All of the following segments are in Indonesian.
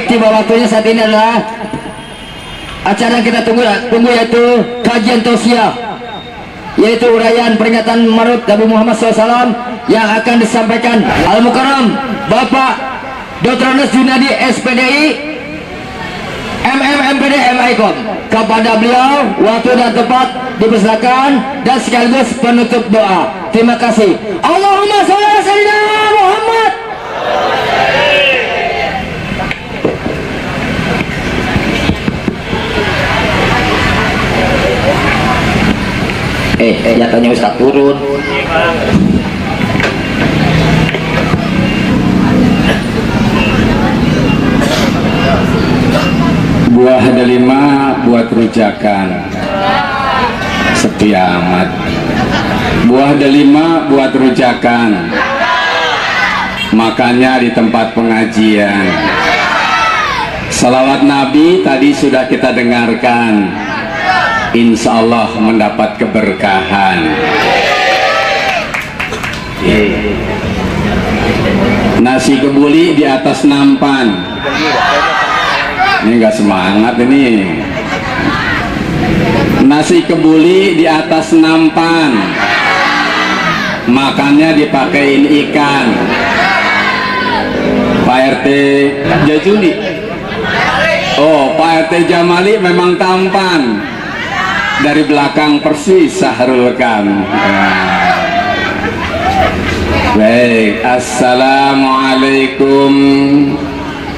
Baik, tiba waktunya saat ini adalah acara yang kita tunggu yaitu kajian tausiah, yaitu uraian peringatan Maulid Nabi Muhammad SAW yang akan disampaikan Al-Mukarram Bapak Dr. Anas Junadi SPDI MMPD MIKOM. Kepada beliau waktu dan tempat dipersilakan dan sekaligus penutup doa. Terima kasih. Allahumma sholli ala sayyidina Muhammad. Jatuhnya Ustaz turun. Buah delima buat rujakan, sepi amat. Buah delima buat rujakan, makannya di tempat pengajian. Salawat Nabi tadi sudah kita dengarkan, insya Allah mendapat keberkahan. Nasi kebuli di atas nampan. Ini enggak semangat ini. Nasi kebuli di atas nampan, makannya dipakein ikan. Pak RT Jajuli, oh Pak RT Jamali memang tampan. Dari belakang persis Sahrul Kam. Baik, assalamualaikum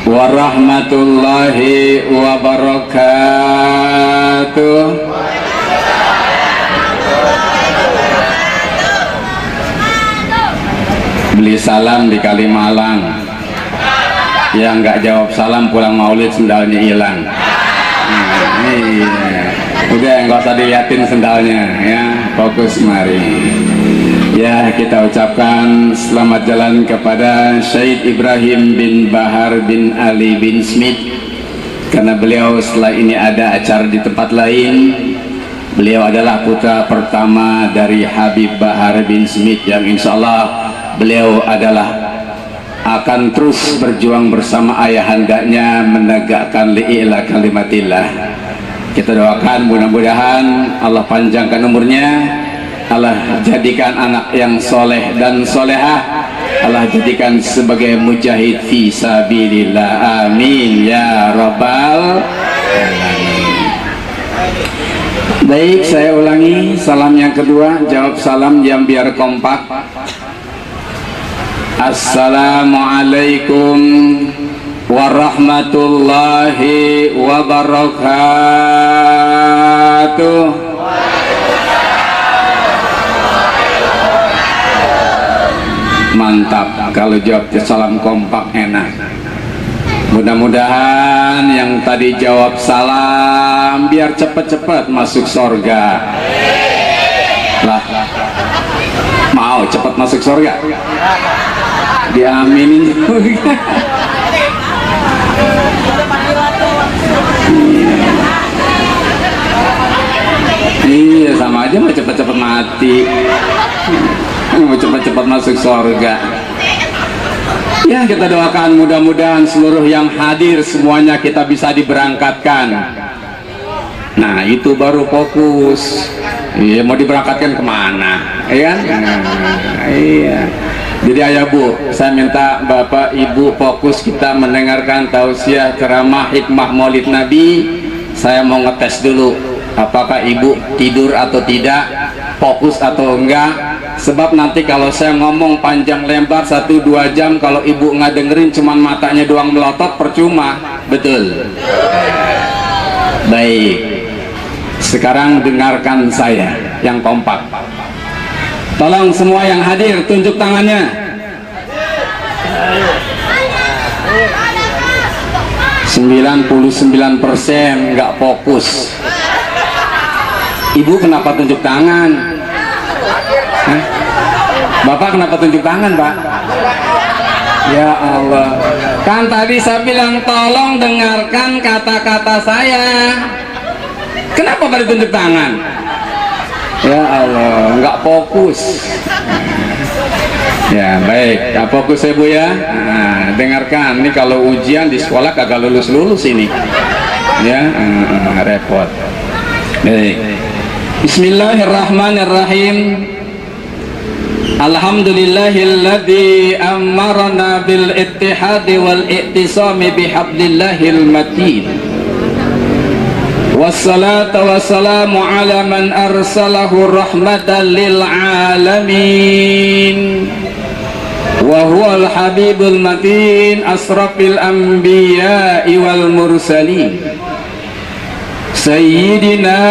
warahmatullahi wabarakatuh. Beli salam di Kalimalang, yang nggak jawab salam pulang maulid sendalnya hilang. Udah nggak usah diliatin sendalnya ya, fokus mari. Ya, kita ucapkan selamat jalan kepada Syed Ibrahim bin Bahar bin Ali bin Smith, karena beliau setelah ini ada acara di tempat lain. Beliau adalah putra pertama dari Habib Bahar bin Smith yang insya Allah beliau adalah akan terus berjuang bersama ayahandanya menegakkan li'ilah kalimatillah. Kita doakan mudah-mudahan Allah panjangkan umurnya, Allah jadikan anak yang soleh dan solehah, Allah jadikan sebagai mujahid fi sabilillah, amin ya rabbal alamin. Baik, saya ulangi salam yang kedua, jawab salam yang biar kompak. Assalamualaikum warahmatullahi wabarakatuh. Mantap, kalau jawab salam kompak enak. Mudah-mudahan yang tadi jawab salam biar cepet-cepet masuk surga. Lah, mau cepet masuk surga? Diaminin juga. Iya, sama aja mau cepet-cepet mati, mau cepet-cepet masuk surga. Ya, kita doakan mudah-mudahan seluruh yang hadir semuanya kita bisa diberangkatkan. Nah, itu baru fokus. Iya, mau diberangkatkan kemana? Iya, iya. Jadi ayah bu, saya minta bapak ibu fokus kita mendengarkan tausiah ceramah hikmah maulid Nabi. Saya mau ngetes dulu apakah ibu tidur atau tidak, fokus atau enggak. Sebab nanti kalau saya ngomong panjang lebar 1-2 jam, kalau ibu nggak dengerin cuman matanya doang melotot, percuma. Betul. Baik, sekarang dengarkan saya yang kompak. Tolong semua yang hadir tunjuk tangannya. 99% nggak fokus. Ibu kenapa tunjuk tangan? Hah? Bapak kenapa tunjuk tangan, Pak? Ya Allah, kan tadi saya bilang tolong dengarkan kata-kata saya. Kenapa pada tunjuk tangan? Ya Allah, nggak fokus. Ya baik, fokus ya Bu ya. Nah, dengarkan, ini kalau ujian di sekolah kagak lulus ini ya, repot. Baik. Bismillahirrahmanirrahim. Alhamdulillahilladzi amarna bil ittihadi wal i'tisami bihablillahil matin. Wassalatu wassalamu ala man arsalahu rahmatan lil alamin. Wa huwal habibul matin asrafil anbiya'i wal mursalin. Sayyidina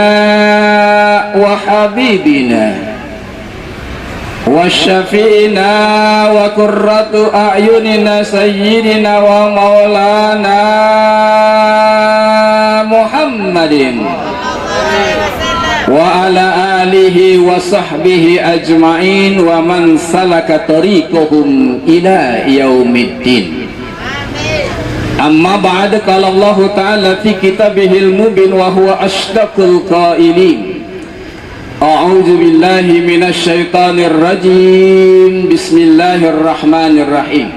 wa habibina wa syafi'ina wa qurratu a'yunina sayyidina wa maulana Muhammadin wa ala alihi wa sahbihi ajma'in wa man salaka tariqahum ila yaumiddin. Amma ba'd, qala Allah ta'ala fi kitabihil mubin wa huwa asdaqul qailin. A'udzu billahi minasy syaithanir rajim. Bismillahirrahmanirrahim.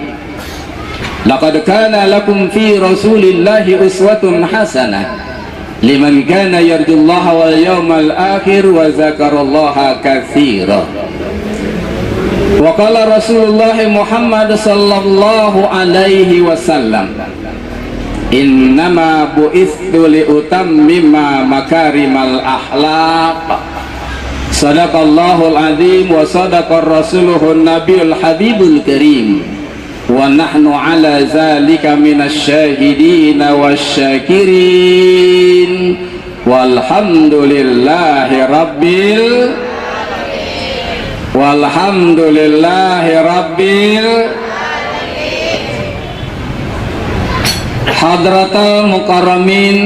Laqad kana lakum fi rasulillahi uswatun hasanah liman kana yarjullaha wal yawmal akhir wa dzakarallaha katsira. Wa qala Rasulullah Muhammad sallallahu alaihi wasallam, innama bu'ithu liutammima makarimal akhlaq. Sadaqallahul azim wa sadaqar rasuluhun nabiyul habibul karim. Wa nahnu ala zalika minasyahidin wasyakirin. Walhamdulillahi rabbil Hadratul mukarramin,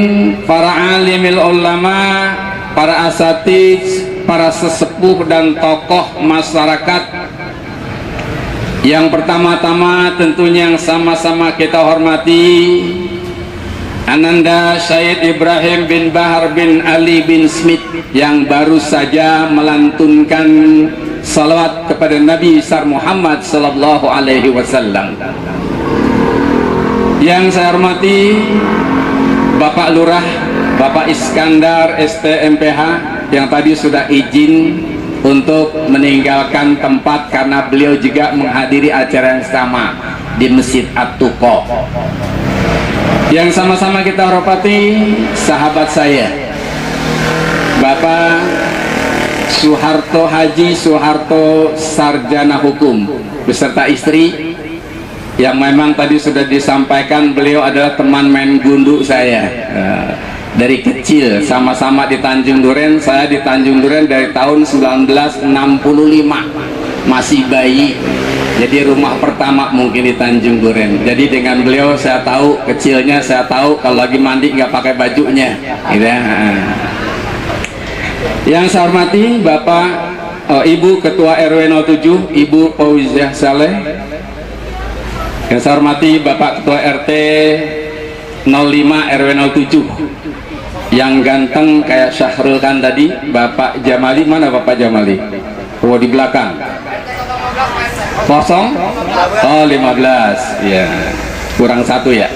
para alimil ulama, para asatidz, para sesepuh dan tokoh masyarakat. Yang pertama-tama tentunya yang sama-sama kita hormati Ananda Syed Ibrahim bin Bahar bin Ali bin Smith yang baru saja melantunkan salawat kepada Nabi besar Muhammad sallallahu alaihi wasallam. Yang saya hormati Bapak Lurah, Bapak Iskandar STMPH yang tadi sudah izin untuk meninggalkan tempat karena beliau juga menghadiri acara yang sama di Masjid At-Tuqa. Yang sama-sama kita hormati sahabat saya Bapak Soeharto Haji Soeharto Sarjana Hukum beserta istri, yang memang tadi sudah disampaikan beliau adalah teman main gundu saya dari kecil, sama-sama di Tanjung Duren. Saya di Tanjung Duren dari tahun 1965, masih bayi, jadi rumah pertama mungkin di Tanjung Duren. Jadi dengan beliau saya tahu kecilnya, saya tahu kalau lagi mandi nggak pakai bajunya gitu ya. Yang saya hormati Bapak Ibu Ketua RW 07 Ibu Fauziah Saleh. Yang saya hormati Bapak Ketua RT 05 RW 07 yang ganteng kayak Syahrul kan tadi, Bapak Jamali. Mana Bapak Jamali? Oh, di belakang. Kosong? Oh, 15. Ya, kurang satu ya.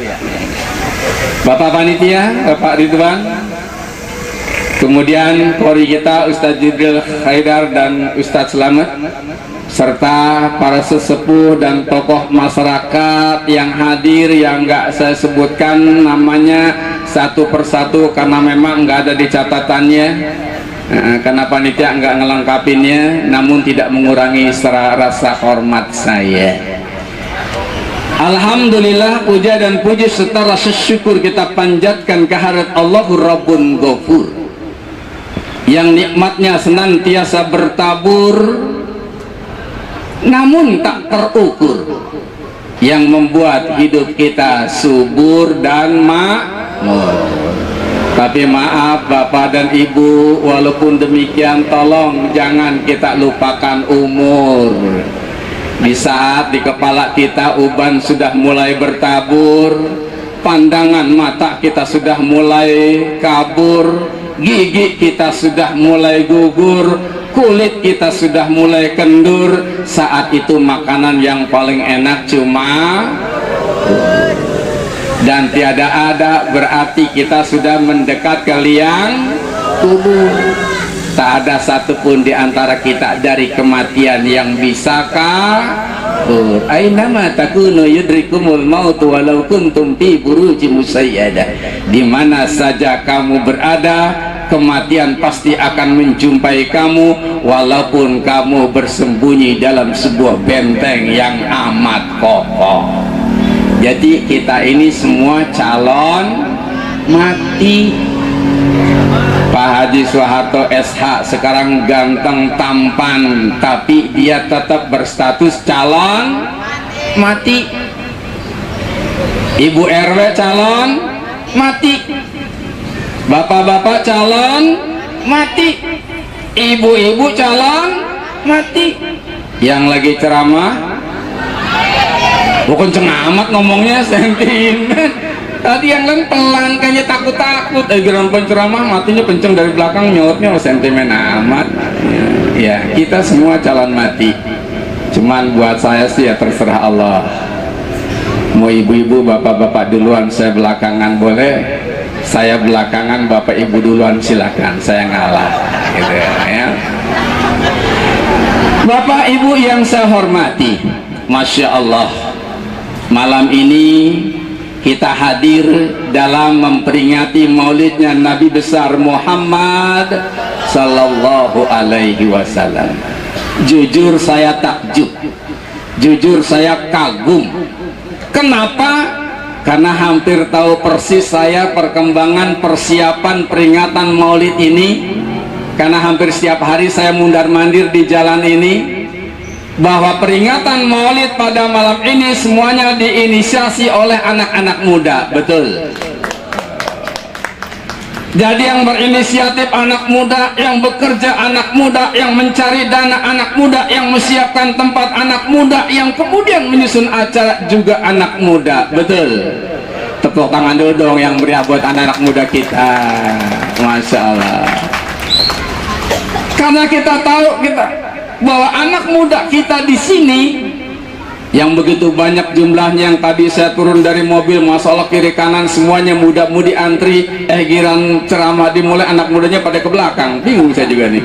Bapak Panitia, Bapak Ridwan. Kemudian kori kita Ustadz Jibril Haidar dan Ustadz Selamat, serta para sesepuh dan tokoh masyarakat yang hadir, yang nggak saya sebutkan namanya satu persatu karena memang nggak ada di catatannya, karena panitia nggak ngelengkapinnya, namun tidak mengurangi rasa hormat saya. Alhamdulillah, puja dan puji serta rasa syukur kita panjatkan kehadirat Allahur Rabbun Ghafur yang nikmatnya senantiasa bertabur namun tak terukur, yang membuat hidup kita subur dan makmur. Tapi maaf Bapak dan Ibu, walaupun demikian tolong jangan kita lupakan umur. Di saat di kepala kita uban sudah mulai bertabur, pandangan mata kita sudah mulai kabur, gigi kita sudah mulai gugur, kulit kita sudah mulai kendur, saat itu makanan yang paling enak cuma dan tiada ada, berarti kita sudah mendekat ke liang kubur. Tak ada satupun di antara kita dari kematian yang bisa kabur. Aina ma takunu yudrikumul maut walau kuntum fi burujin musayyadah. Di mana saja kamu berada, kematian pasti akan menjumpai kamu walaupun kamu bersembunyi dalam sebuah benteng yang amat kokoh. Jadi kita ini semua calon mati. Pak Haji Soeharto SH sekarang ganteng tampan, tapi dia tetap berstatus calon mati. Ibu RW calon mati, bapak-bapak calon mati, ibu-ibu calon mati. Yang lagi ceramah bukan cengamat ngomongnya, sentimen. Tadi yang lain pelan kayaknya takut-takut, giliran penceramah matinya kenceng dari belakang, nyautnya sentimen amat. Ya, kita semua calon mati. Cuman buat saya sih ya terserah Allah. Mau ibu-ibu, bapak-bapak duluan, saya belakangan boleh. Saya belakangan, bapak ibu duluan silakan, saya ngalah. Gitu ya. Bapak ibu yang saya hormati, Masya Allah, malam ini kita hadir dalam memperingati maulidnya Nabi besar Muhammad Sallallahu Alaihi Wasallam. Jujur saya takjub, jujur saya kagum. Kenapa? Karena hampir tahu persis saya perkembangan persiapan peringatan maulid ini. Karena hampir setiap hari saya mundar-mandir di jalan ini, bahwa peringatan maulid pada malam ini semuanya diinisiasi oleh anak-anak muda. Betul. Jadi yang berinisiatif anak muda, yang bekerja anak muda, yang mencari dana anak muda, yang menyiapkan tempat anak muda, yang kemudian menyusun acara juga anak muda. Betul. Tepuk tangan dulu dong yang meriah buat anak-anak muda kita. Masya Allah. Karena kita tahu bahwa anak muda kita di sini yang begitu banyak jumlahnya, yang tadi saya turun dari mobil, masya Allah kiri kanan semuanya muda-mudi antri, giran ceramah dimulai anak mudanya pada ke belakang, bingung saya juga nih.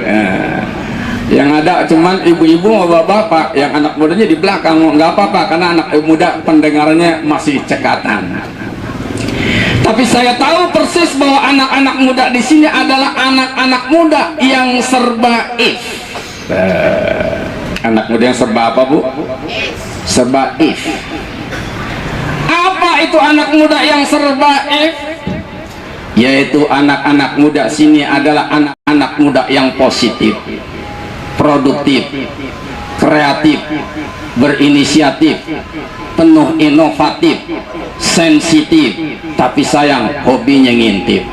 Yang ada cuman ibu-ibu sama bapak, yang anak mudanya di belakang. Nggak apa-apa karena anak muda pendengarannya masih cekatan. Tapi saya tahu persis bahwa anak-anak muda di sini adalah anak-anak muda yang serba if. Anak muda yang serba apa, Bu? Serba if. Apa itu anak muda yang serba if? Yaitu anak-anak muda sini adalah anak-anak muda yang positif, produktif, kreatif, berinisiatif, penuh inovatif, sensitif, tapi sayang hobinya ngintip.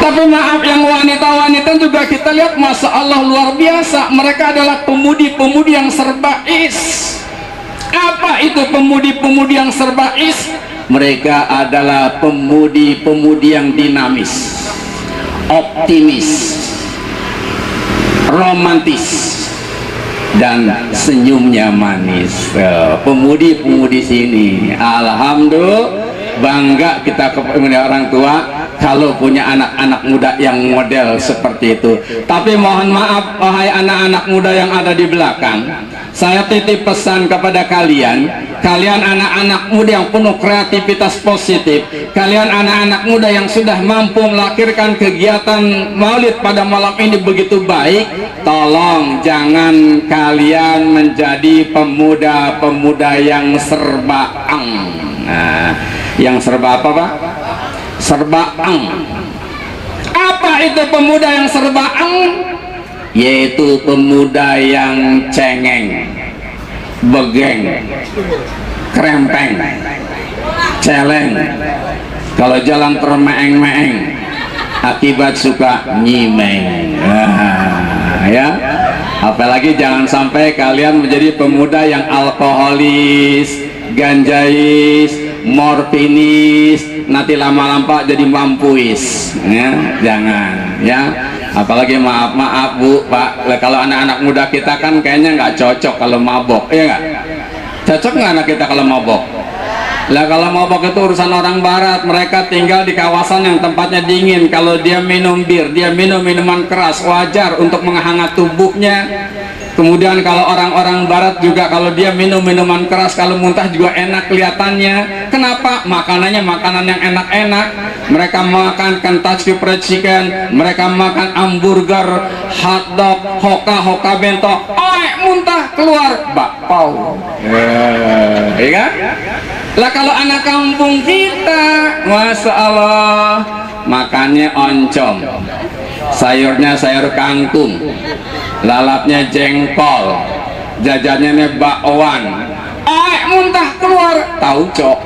Tapi maaf, yang wanita-wanita juga kita lihat Masya Allah luar biasa, mereka adalah pemudi-pemudi yang serba is. Apa itu pemudi-pemudi yang serba is? Mereka adalah pemudi-pemudi yang dinamis, optimis, romantis, dan senyumnya manis. Pemudi-pemudi sini, alhamdulillah bangga kita kepada orang tua kalau punya anak-anak muda yang model seperti itu. Tapi mohon maaf wahai anak-anak muda yang ada di belakang, saya titip pesan kepada kalian, kalian anak-anak muda yang penuh kreativitas positif, kalian anak-anak muda yang sudah mampu melahirkan kegiatan maulid pada malam ini begitu baik, tolong jangan kalian menjadi pemuda-pemuda yang serba ang. Nah, yang serba apa, Pak? Serba ang. Apa itu pemuda yang serba ang? Yaitu pemuda yang cengeng, begeng, krempeng, celeng, kalau jalan termeeng-meeng, akibat suka nyimeng. Ya, apalagi jangan sampai kalian menjadi pemuda yang alkoholis, ganjais, morfinis, nanti lama-lama jadi mampuis, ya jangan, ya. Apalagi maaf Bu, Pak, kalau anak-anak muda kita kan kayaknya nggak cocok kalau mabok, ya nggak? Cocok nggak anak kita kalau mabok? Lah kalau mabok itu urusan orang barat, mereka tinggal di kawasan yang tempatnya dingin. Kalau dia minum bir, dia minum minuman keras, wajar untuk menghangat tubuhnya. Kemudian kalau orang-orang barat juga kalau dia minum minuman keras, kalau muntah juga enak kelihatannya. Kenapa? Makanannya makanan yang enak-enak. Mereka makan Kentucky Fried Chicken, mereka makan hamburger, hotdog, hoka bento, muntah keluar bakpao. Iya kan? Lah kalau anak kampung kita, Masya Allah, makannya oncom, sayurnya sayur kangkung, lalapnya jengkol, jajannya bakwan, muntah keluar tauco.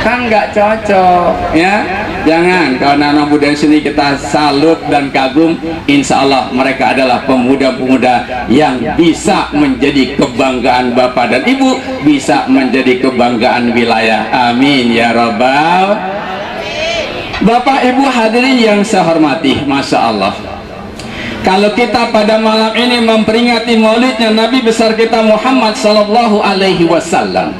Kan nggak cocok, ya. Jangan. Kalau anak muda di sini kita salut dan kagum, insya Allah mereka adalah pemuda-pemuda yang bisa menjadi kebanggaan bapak dan ibu, bisa menjadi kebanggaan wilayah. Amin ya rabbal. Bapak ibu hadirin yang saya hormati, Masya Allah, kalau kita pada malam ini memperingati maulidnya Nabi besar kita Muhammad Sallallahu Alaihi Wasallam,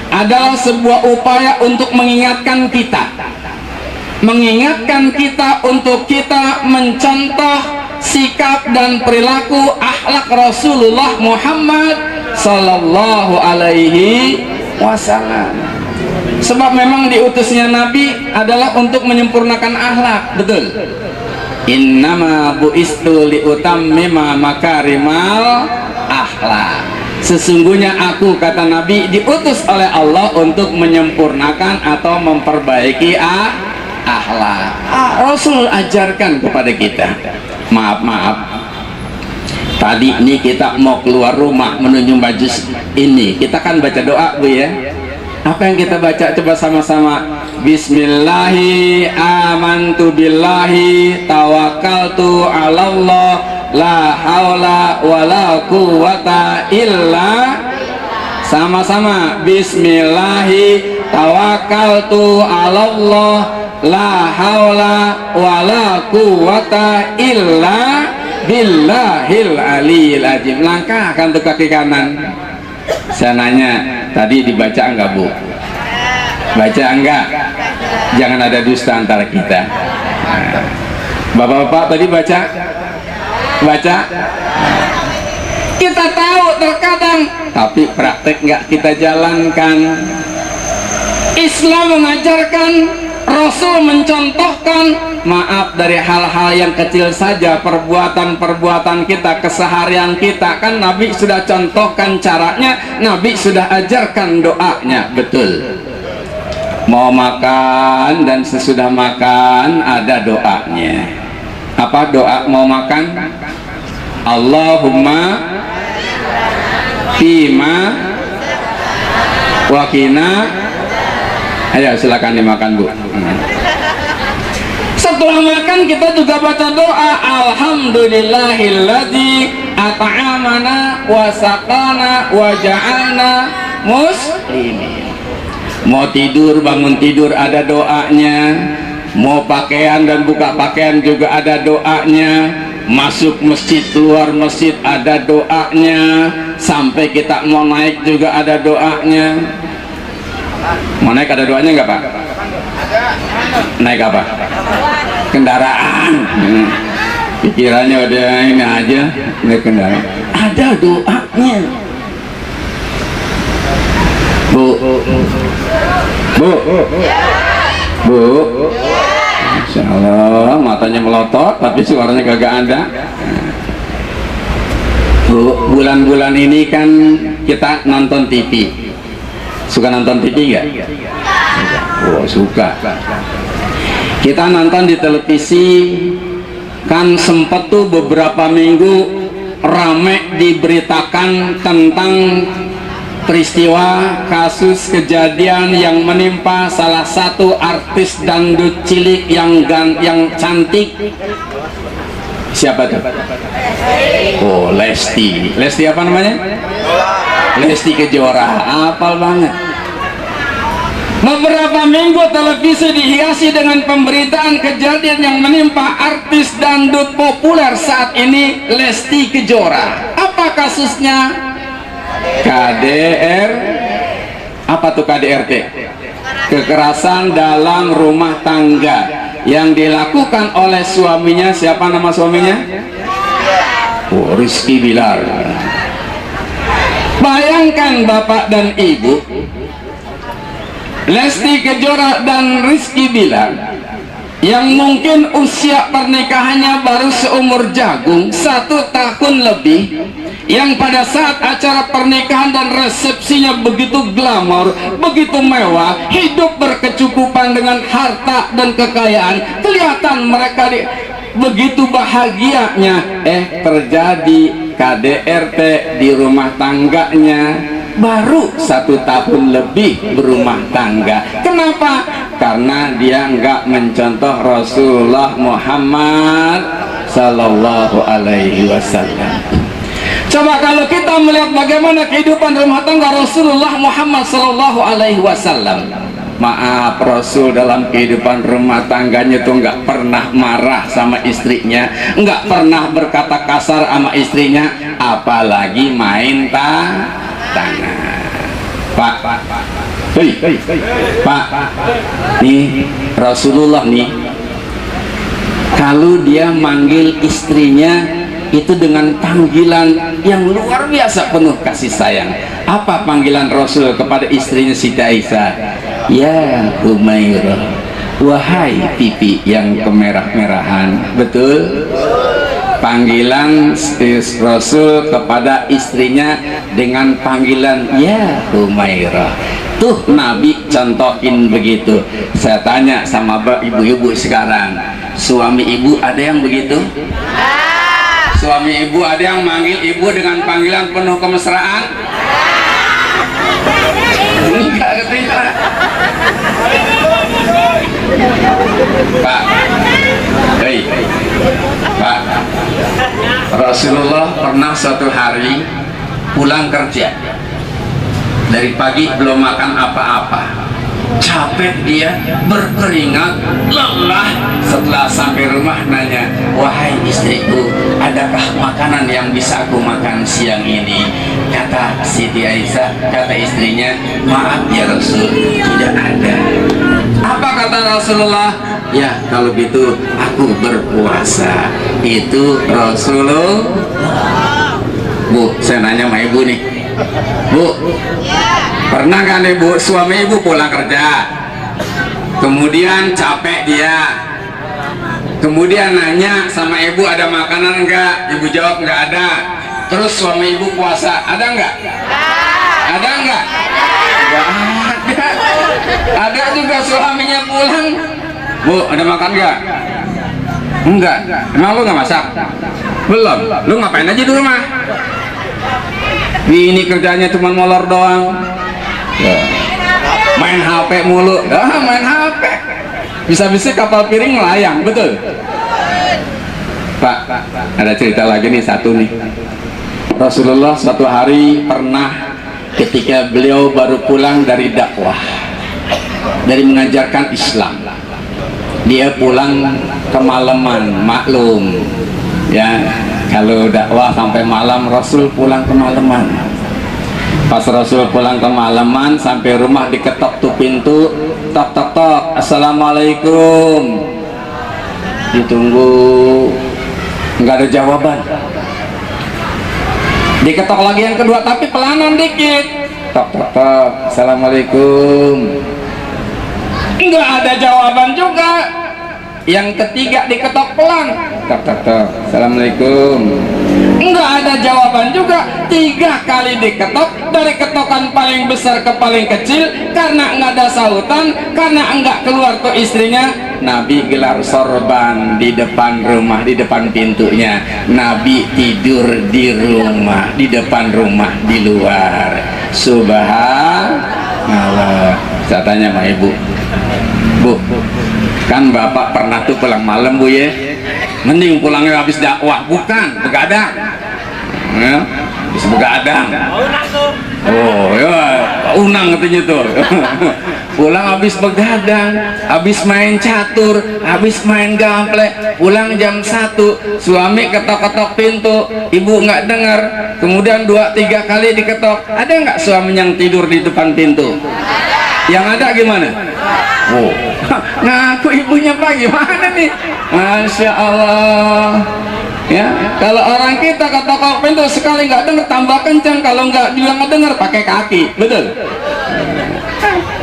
adalah sebuah upaya untuk mengingatkan kita untuk kita mencontoh sikap dan perilaku akhlak Rasulullah Muhammad Sallallahu Alaihi Wasallam. Sebab memang diutusnya Nabi adalah untuk menyempurnakan akhlak, betul. Innama bu'istu liutammima makarimal akhlak. Sesungguhnya aku, kata Nabi, diutus oleh Allah untuk menyempurnakan atau memperbaiki akhlak. Rasul ajarkan kepada kita. Maaf, tadi ini kita mau keluar rumah menuju majlis ini, kita kan baca doa Bu ya. Apa yang kita baca? Coba sama-sama. Bismillahi amantu billahi tawakkaltu ala Allah la haula wala quwata illa. Sama-sama. Bismillahi tawakkaltu ala Allah la haula wala quwata illa billahil aliyil azim. Langkahkan untuk kaki kanan. Saya nanya, tadi dibaca enggak Bu? Baca enggak? Jangan ada dusta antara kita. Bapak-bapak tadi baca? Baca? Kita tahu terkadang, tapi praktek enggak kita jalankan. Islam mengajarkan, Rasul mencontohkan, maaf dari hal-hal yang kecil saja, perbuatan-perbuatan kita, keseharian kita, kan Nabi sudah contohkan caranya, Nabi sudah ajarkan doanya, betul. Mau makan dan sesudah makan ada doanya. Apa doa mau makan? Allahumma fima wakina. Ayo silakan dimakan Bu. Setelah makan kita juga baca doa Alhamdulillahilladzi at'amana wa saqana wa ja'alna muslimin. Mau tidur, bangun tidur ada doanya. Mau pakaian dan buka pakaian juga ada doanya. Masuk masjid, keluar masjid ada doanya. Sampai kita mau naik juga ada doanya. Mau naik ada doanya nggak Pak? Naik apa? Kendaraan. Pikirannya udah ini aja, naik kendaraan. Ada doanya. Bu, Insya Allah matanya melotot tapi suaranya kagak ada. Bu, bulan-bulan ini kan kita nonton TV. Suka nonton TV nggak? Oh suka. Kita nonton di televisi kan sempet tuh beberapa minggu rame diberitakan tentang peristiwa kasus kejadian yang menimpa salah satu artis dangdut cilik yang cantik. Siapa tuh? Oh Lesti. Lesti apa namanya? Lesti Kejora. Hafal banget. Beberapa minggu televisi dihiasi dengan pemberitaan kejadian yang menimpa artis dangdut populer saat ini, Lesti Kejora. Apa kasusnya? KDR. Apa tuh KDRT? Kekerasan dalam rumah tangga yang dilakukan oleh suaminya. Siapa nama suaminya? Oh, Rizky Bilar. Bayangkan Bapak dan Ibu, Lesti Kejora dan Rizky Bilar yang mungkin usia pernikahannya baru seumur jagung, 1 tahun lebih, yang pada saat acara pernikahan dan resepsinya begitu glamor, begitu mewah, hidup berkecukupan dengan harta dan kekayaan, kelihatan mereka begitu bahagianya, terjadi KDRT di rumah tangganya. Baru 1 tahun lebih berumah tangga. Kenapa? Karena dia nggak mencontoh Rasulullah Muhammad Sallallahu Alaihi Wasallam. Coba kalau kita melihat bagaimana kehidupan rumah tangga Rasulullah Muhammad Sallallahu Alaihi Wasallam. Maaf, Rasul dalam kehidupan rumah tangganya tuh nggak pernah marah sama istrinya, nggak pernah berkata kasar sama istrinya, apalagi main tangan. Pak, hei, Pak, nih Rasulullah nih, kalau dia manggil istrinya itu dengan panggilan yang luar biasa penuh kasih sayang. Apa panggilan Rasul kepada istrinya Siti Aisyah? Ya Humairah, wahai pipi yang kemerah-merahan. Betul? Panggilan Rasul kepada istrinya dengan panggilan ya Humairah. Tuh Nabi contohin begitu. Saya tanya sama ibu-ibu sekarang, suami ibu ada yang begitu? Suami ibu ada yang manggil ibu dengan panggilan penuh kemesraan? Enggak, ketika Pak, hei Pak, Rasulullah pernah suatu hari pulang kerja, dari pagi belum makan apa-apa, capek dia, berkeringat, lelah. Setelah sampai rumah nanya, wahai istriku, adakah makanan yang bisa aku makan siang ini? Kata Siti Aisyah, kata istrinya, maaf ya Rasul, tidak ada. Apa kata Rasulullah? Ya kalau gitu aku berpuasa. Itu Rasulullah. Bu, saya nanya sama ibu nih, Bu, pernah kan ibu, suami ibu pulang kerja, kemudian capek dia, kemudian nanya sama ibu ada makanan enggak? Ibu jawab enggak ada. Terus suami ibu puasa, ada enggak? Ada enggak? Enggak ada. Ada juga suaminya pulang, Bu, ada makan enggak? Enggak. Emang lu nggak masak? Belum. Lu ngapain aja di rumah? Ini kerjanya cuma molor doang. Ya. Main HP mulu. Main HP. Bisa-bisa kapal piring melayang, betul? Pak, ada cerita lagi nih, satu nih. Rasulullah suatu hari pernah ketika beliau baru pulang dari dakwah, dari mengajarkan Islam, dia pulang kemalaman. Maklum ya, kalau dakwah sampai malam, Rasul pulang kemalaman. Pas Rasul pulang kemalaman, sampai rumah diketok tuh pintu, tok tok tok, assalamualaikum. Ditunggu, nggak ada jawaban. Diketok lagi yang kedua, tapi pelanan dikit, tok tok tok, assalamualaikum. Nggak ada jawaban juga. Yang ketiga diketok pelan, tok tok tok, assalamualaikum. Nggak ada jawaban juga. 3 kali diketok, dari ketokan paling besar ke paling kecil. Karena nggak ada sautan, karena nggak keluar tuh istrinya, Nabi gelar sorban di depan rumah, di depan pintunya. Nabi tidur di rumah, di depan rumah, di luar. Subhanallah. Saya tanya sama ibu, Bu, kan bapak pernah tuh pulang malam, Bu ya? Mending pulangnya habis dakwah, bukan begadang ya, habis begadang. Oh ya, unang katanya tuh. Pulang habis begadang, habis main catur, habis main gaple, pulang jam 1, suami ketok-ketok pintu, ibu nggak dengar, kemudian 2-3 kali diketok, ada nggak suami yang tidur di depan pintu? Yang ada gimana? Oh, ngaku ibunya Pak, gimana nih? Masya Allah. Ya, kalau orang kita ketok pintu sekali nggak dengar tambah kencang, kalau nggak bilang nggak dengar pakai kaki, betul?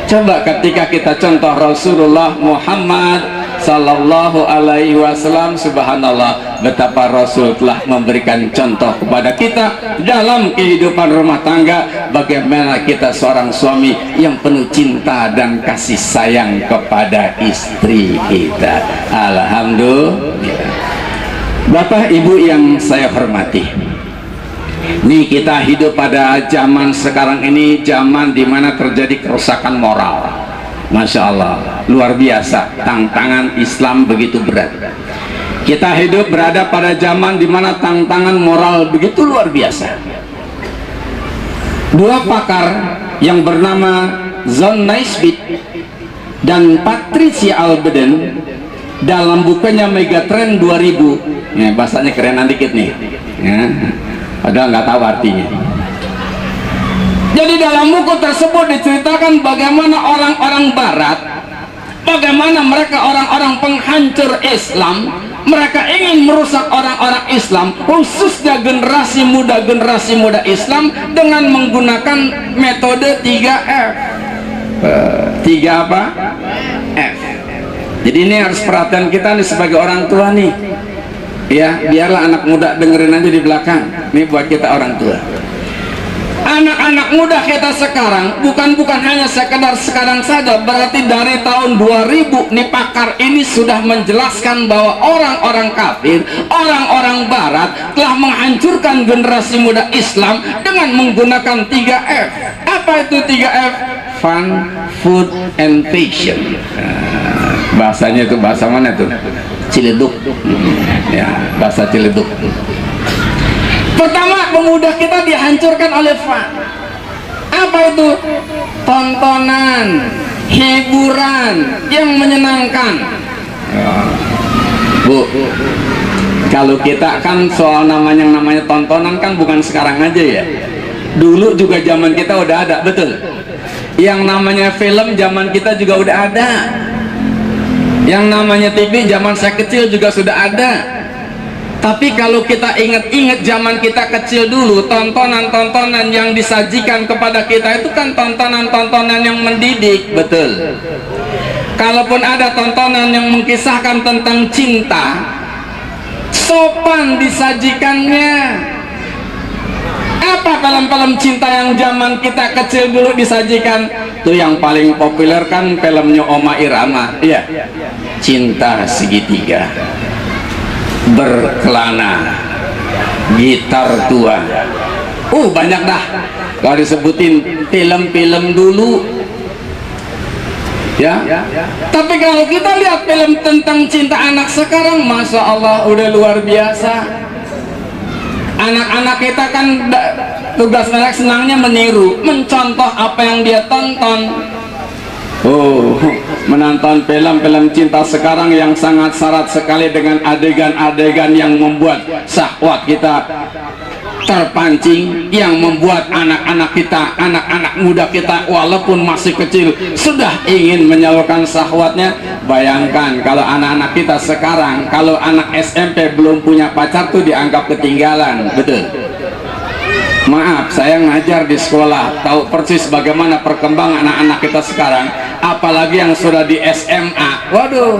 Coba ketika kita contoh Rasulullah Muhammad Sallallahu Alaihi Wasallam, subhanallah, betapa Rasul telah memberikan contoh kepada kita dalam kehidupan rumah tangga, bagaimana kita seorang suami yang penuh cinta dan kasih sayang kepada istri kita. Alhamdulillah. Bapak Ibu yang saya hormati, nih kita hidup pada zaman sekarang ini, zaman dimana terjadi kerusakan moral. Masya Allah, luar biasa, tantangan Islam begitu berat. Kita hidup berada pada zaman dimana tantangan moral begitu luar biasa. Dua pakar yang bernama John Naisbitt dan Patricia Albeden dalam bukunya Megatrend 2000, ya, bahasanya kerenan dikit nih, ya, padahal nggak tahu artinya. Jadi dalam buku tersebut diceritakan bagaimana orang-orang barat, bagaimana mereka orang-orang penghancur Islam, mereka ingin merusak orang-orang Islam, khususnya generasi muda Islam, dengan menggunakan metode 3F. 3 apa? F. Jadi ini harus perhatian kita nih sebagai orang tua nih, ya, biarlah anak muda dengerin aja di belakang. Ini buat kita orang tua. Anak-anak muda kita sekarang bukan hanya sekedar sekarang saja, berarti dari tahun 2000 nih pakar ini sudah menjelaskan bahwa orang-orang kafir, orang-orang barat telah menghancurkan generasi muda Islam dengan menggunakan 3F. Apa itu 3F? Fun, food, and passion. Bahasanya itu bahasa mana tuh? Ciledug. Ya, bahasa Ciledug. Pertama, pemuda kita dihancurkan oleh fun. Apa itu? Tontonan, hiburan yang menyenangkan. Bu, kalau kita kan soal namanya tontonan kan bukan sekarang aja ya. Dulu juga zaman kita udah ada, betul. Yang namanya film zaman kita juga udah ada. Yang namanya TV zaman saya kecil juga sudah ada. Tapi kalau kita ingat-ingat zaman kita kecil dulu, tontonan-tontonan yang disajikan kepada kita itu kan tontonan-tontonan yang mendidik, betul. Kalaupun ada tontonan yang mengisahkan tentang cinta, sopan disajikannya. Apa film-film cinta yang zaman kita kecil dulu disajikan? Tuh yang paling populer kan filmnya Oma Irama, iya, Cinta Segitiga, Berkelana, Gitar Tua. Banyak dah kalau disebutin film-film dulu, ya. Tapi kalau kita lihat film tentang cinta anak sekarang, masya Allah, udah luar biasa. Anak-anak kita kan tugas mereka senangnya meniru, mencontoh apa yang dia tonton. Menonton film-film cinta sekarang yang sangat syarat sekali dengan adegan-adegan yang membuat syahwat kita terpancing, yang membuat anak-anak kita, anak-anak muda kita walaupun masih kecil sudah ingin menyalurkan syahwatnya. Bayangkan kalau anak-anak kita sekarang, kalau anak SMP belum punya pacar tuh dianggap ketinggalan, betul. Maaf, saya ngajar di sekolah, tahu persis bagaimana perkembangan anak-anak kita sekarang, apalagi yang sudah di SMA. Waduh,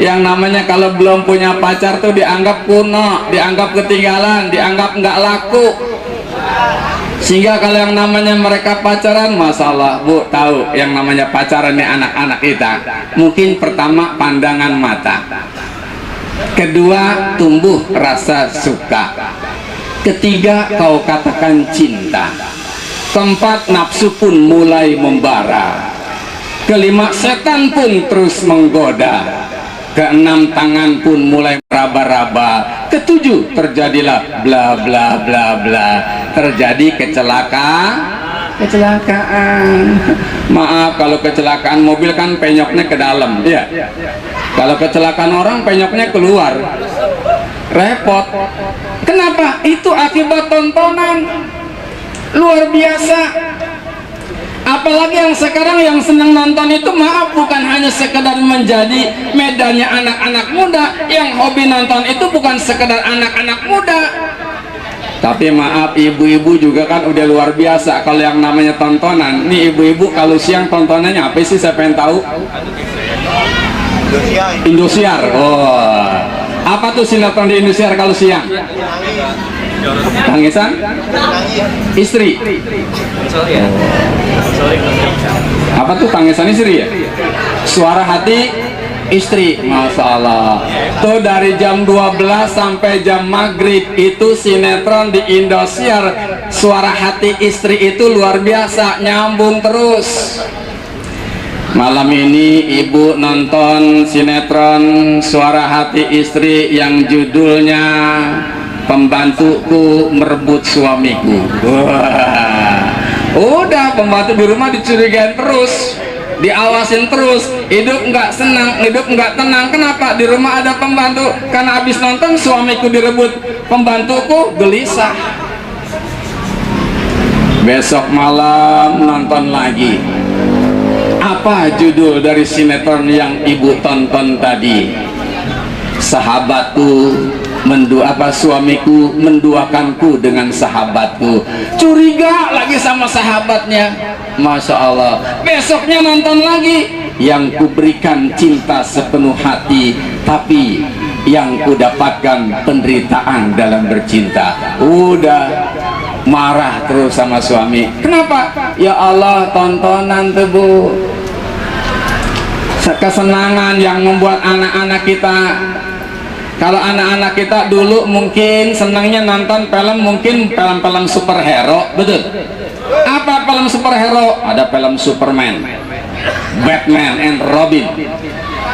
yang namanya kalau belum punya pacar tuh dianggap kuno, dianggap ketinggalan, dianggap nggak laku. Sehingga kalau yang namanya mereka pacaran, masalah, Bu, tahu yang namanya pacaran nih anak-anak kita, mungkin pertama pandangan mata, kedua tumbuh rasa suka, ketiga kau katakan cinta, keempat nafsu pun mulai membara, kelima setan pun terus menggoda, keenam tangan pun mulai meraba-raba, ketujuh terjadilah bla bla bla bla, terjadi kecelakaan. kecelakaan. Maaf, kalau kecelakaan mobil kan penyoknya ke dalam, ya. Kalau kecelakaan orang penyoknya keluar, repot. Kenapa? Itu akibat tontonan luar biasa. Apalagi yang sekarang yang senang nonton itu, maaf, bukan hanya sekedar menjadi medannya anak-anak muda. Yang hobi nonton itu bukan sekedar anak-anak muda, tapi maaf, ibu-ibu juga kan udah luar biasa. Kalau yang namanya tontonan nih, ibu-ibu kalau siang tontonannya apa sih? Saya pengen tahu. Indosiar. Oh, apa tuh sinetron di Indosiar kalau siang? Tangisan? Istri. Apa tuh tangisan istri ya? Suara hati istri. Masya Allah. Tuh dari jam 12 sampai jam maghrib itu sinetron di Indosiar. Suara hati istri itu luar biasa, nyambung terus. Malam ini ibu nonton sinetron Suara Hati Istri yang judulnya Pembantuku Merebut Suamiku. Wah. Udah, pembantu di rumah dicurigain terus, diawasin terus, hidup nggak senang, hidup nggak tenang. Kenapa? Di rumah ada pembantu. Karena habis nonton suamiku direbut pembantuku, gelisah. Besok malam nonton lagi. Apa judul dari sinetron yang ibu tonton tadi? Sahabatku suamiku menduakanku dengan sahabatku. Curiga lagi sama sahabatnya. Masya Allah. Besoknya nonton lagi. Yang kuberikan cinta sepenuh hati, tapi yang kudapatkan penderitaan dalam bercinta. Udah marah terus sama suami. Kenapa? Ya Allah, tontonan tuh Bu, kesenangan yang membuat anak-anak kita. Kalau anak-anak kita dulu mungkin senangnya nonton film, mungkin film-film superhero, betul? Apa film superhero? Ada film Superman, Batman and Robin,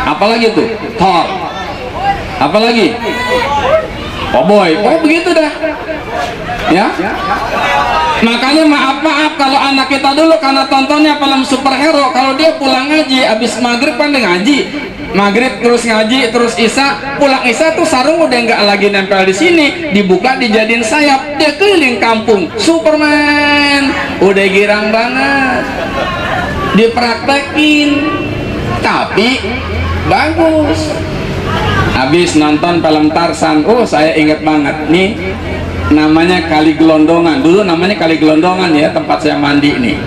apalagi tuh Thor, apalagi Cowboy. Oh begitu dah ya. Makanya maaf kalau anak kita dulu karena tontonnya film superhero, kalau dia pulang ngaji habis maghrib kan dia ngaji, maghrib terus ngaji terus isya, pulang isya tuh sarung udah nggak lagi nempel di sini, dibuka dijadiin sayap, dia keliling kampung Superman, udah girang banget, dipraktekin, tapi bagus. Habis nonton film Tarzan, oh saya inget banget nih, namanya Kali Gelondongan. Dulu namanya Kali Gelondongan ya, tempat saya mandi nih.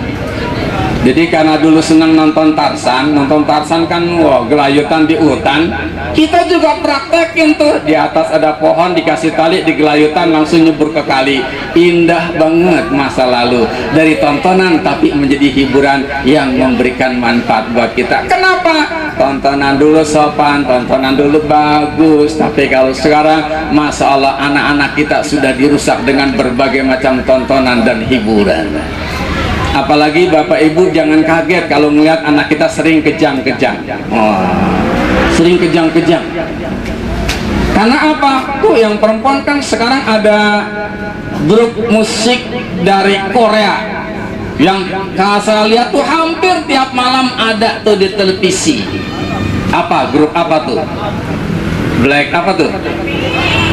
Jadi karena dulu senang nonton Tarzan kan, wah, gelayutan di hutan. Kita juga praktekin tuh, di atas ada pohon dikasih tali, di gelayutan langsung nyebur ke kali. Indah banget masa lalu, dari tontonan tapi menjadi hiburan yang memberikan manfaat buat kita. Kenapa? Tontonan dulu sopan, tontonan dulu bagus. Tapi kalau sekarang, Masya Allah, anak-anak kita sudah dirusak dengan berbagai macam tontonan dan hiburan. Apalagi Bapak Ibu jangan kaget kalau melihat anak kita sering kejang-kejang. Oh, sering kejang-kejang. Karena apa? Tuh yang perempuan kan sekarang ada grup musik dari Korea yang kalau saya lihat tuh hampir tiap malam ada tuh di televisi. Apa? Grup apa tuh? Apa tuh?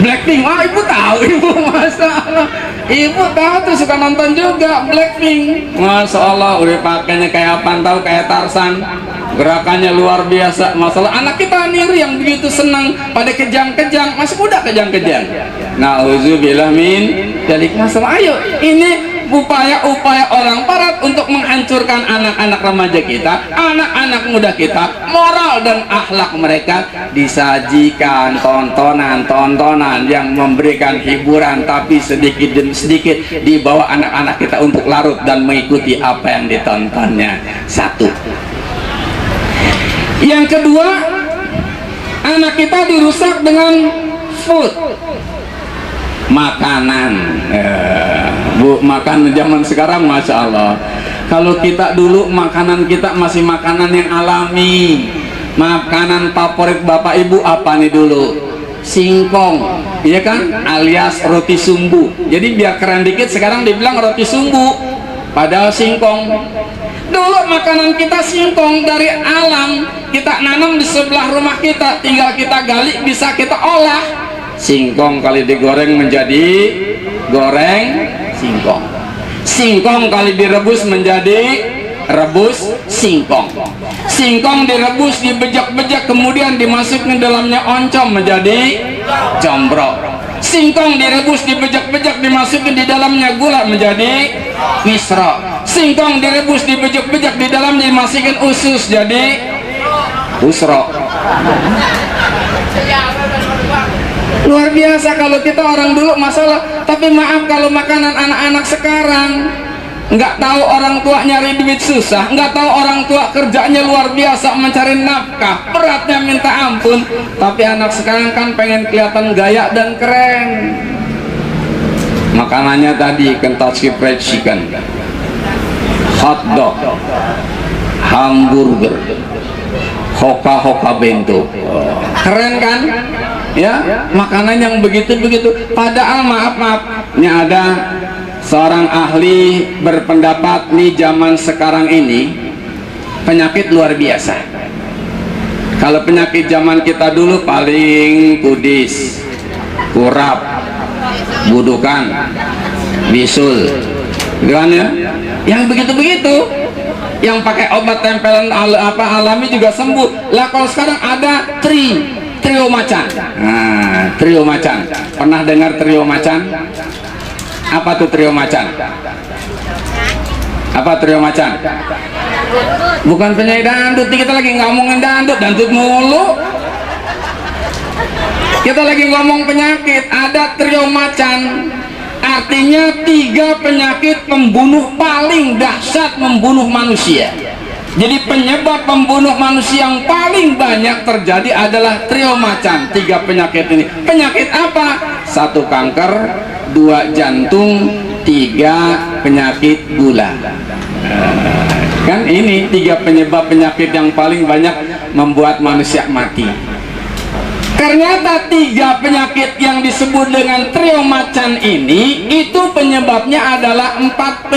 Blackpink. Wah, ibu tahu, ibu, Masya Allah. Ibu tahu tuh, suka nonton juga Blackpink. Masya Allah, udah pakainya kayak apa, tahu, kayak Tarzan, gerakannya luar biasa. Masalah anak kita niru yang begitu senang pada kejang-kejang, masih muda kejang-kejang. Nauzubillah min dzalik. Masalah, ayo, ini upaya-upaya orang barat untuk menghancurkan anak-anak remaja kita, anak-anak muda kita, moral dan akhlak mereka. Disajikan tontonan yang memberikan hiburan, tapi sedikit demi sedikit dibawa anak-anak kita untuk larut dan mengikuti apa yang ditontonnya. Satu. Yang kedua, anak kita dirusak dengan food, makanan. Bu, makan zaman sekarang Masya Allah. Kalau kita dulu makanan kita masih makanan yang alami. Makanan favorit Bapak Ibu apa nih dulu? Singkong, iya kan? Alias roti sumbu. Jadi biar keren dikit sekarang dibilang roti sumbu. padahal singkong. Dulu makanan kita singkong dari alam, kita nanam di sebelah rumah kita, tinggal kita gali, bisa kita olah. Singkong kali digoreng menjadi goreng singkong, singkong kali direbus menjadi rebus singkong, singkong direbus, dibejak-bejak, kemudian dimasukkan dalamnya oncom menjadi combro, singkong direbus, dibejak-bejak, dimasukkan di dalamnya gula menjadi misro, singkong direbus, dibejak-bejak, di dalamnya dimasukkan usus jadi usro. Luar biasa kalau kita orang dulu masalah. Tapi maaf, kalau makanan anak-anak sekarang, nggak tahu orang tua nyari duit susah, nggak tahu orang tua kerjanya luar biasa mencari nafkah, beratnya minta ampun. Tapi anak sekarang kan pengen kelihatan gaya dan keren. Makanannya tadi Kentucky Fried Chicken, hot dog, hamburger, hoka-hoka bento. Keren kan? Ya, makanan yang begitu-begitu. Padahal maaf, ini ada seorang ahli berpendapat nih, zaman sekarang ini penyakit luar biasa. Kalau penyakit zaman kita dulu paling kudis, kurap, budukan, bisul, gitu kan ya? Yang begitu-begitu, yang pakai obat tempelan alami juga sembuh. Lah kalau sekarang ada trio macan. Nah, trio macan. Pernah dengar trio macan? Apa tuh trio macan? Apa trio macan? Bukan penyanyi dangdut. Kita lagi ngomongin dangdut mulu. Kita lagi ngomong penyakit. Ada trio macan. Artinya 3 penyakit pembunuh paling dahsyat membunuh manusia. Jadi penyebab pembunuh manusia yang paling banyak terjadi adalah trio macan. 3 penyakit ini. Penyakit apa? 1 kanker, 2 jantung, 3 penyakit gula. Kan ini 3 penyebab penyakit yang paling banyak membuat manusia mati. Ternyata 3 penyakit yang disebut dengan trio macan ini, itu penyebabnya adalah 4P.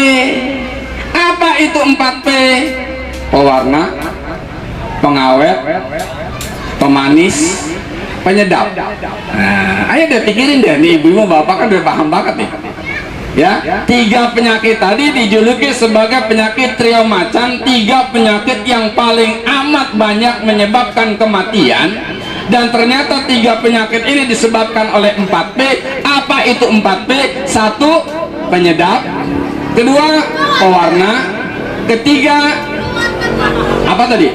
Apa itu 4P? Pewarna, pengawet, pemanis, penyedap. Nah, ayo deh pikirin deh, nih ibu-ibu bapak kan udah paham banget nih. Ya, 3 penyakit tadi dijuluki sebagai penyakit trio macan, 3 penyakit yang paling amat banyak menyebabkan kematian. Dan ternyata 3 penyakit ini disebabkan oleh 4P. Apa itu 4P? 1, penyedap, 2, pewarna, 3, apa tadi?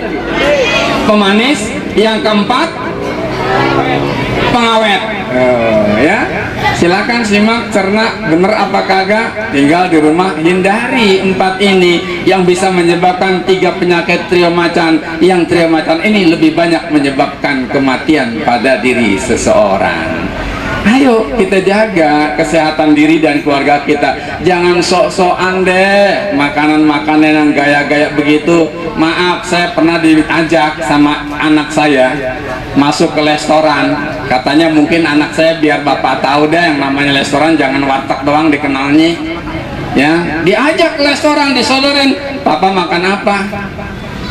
Pemanis, yang 4, pengawet. Ya, silakan simak, cerna bener apa kagak, tinggal di rumah hindari 4 ini yang bisa menyebabkan 3 penyakit trio macan. Yang trio macan ini lebih banyak menyebabkan kematian pada diri seseorang. Ayo kita jaga kesehatan diri dan keluarga kita. Jangan sok-sokan deh makanan-makanan yang gaya-gaya begitu. Maaf, saya pernah diajak sama anak saya masuk ke restoran. Katanya mungkin anak saya biar bapak tahu deh yang namanya restoran, jangan warteg doang dikenalnya. Ya, diajak ke restoran, disodorin, papa makan apa?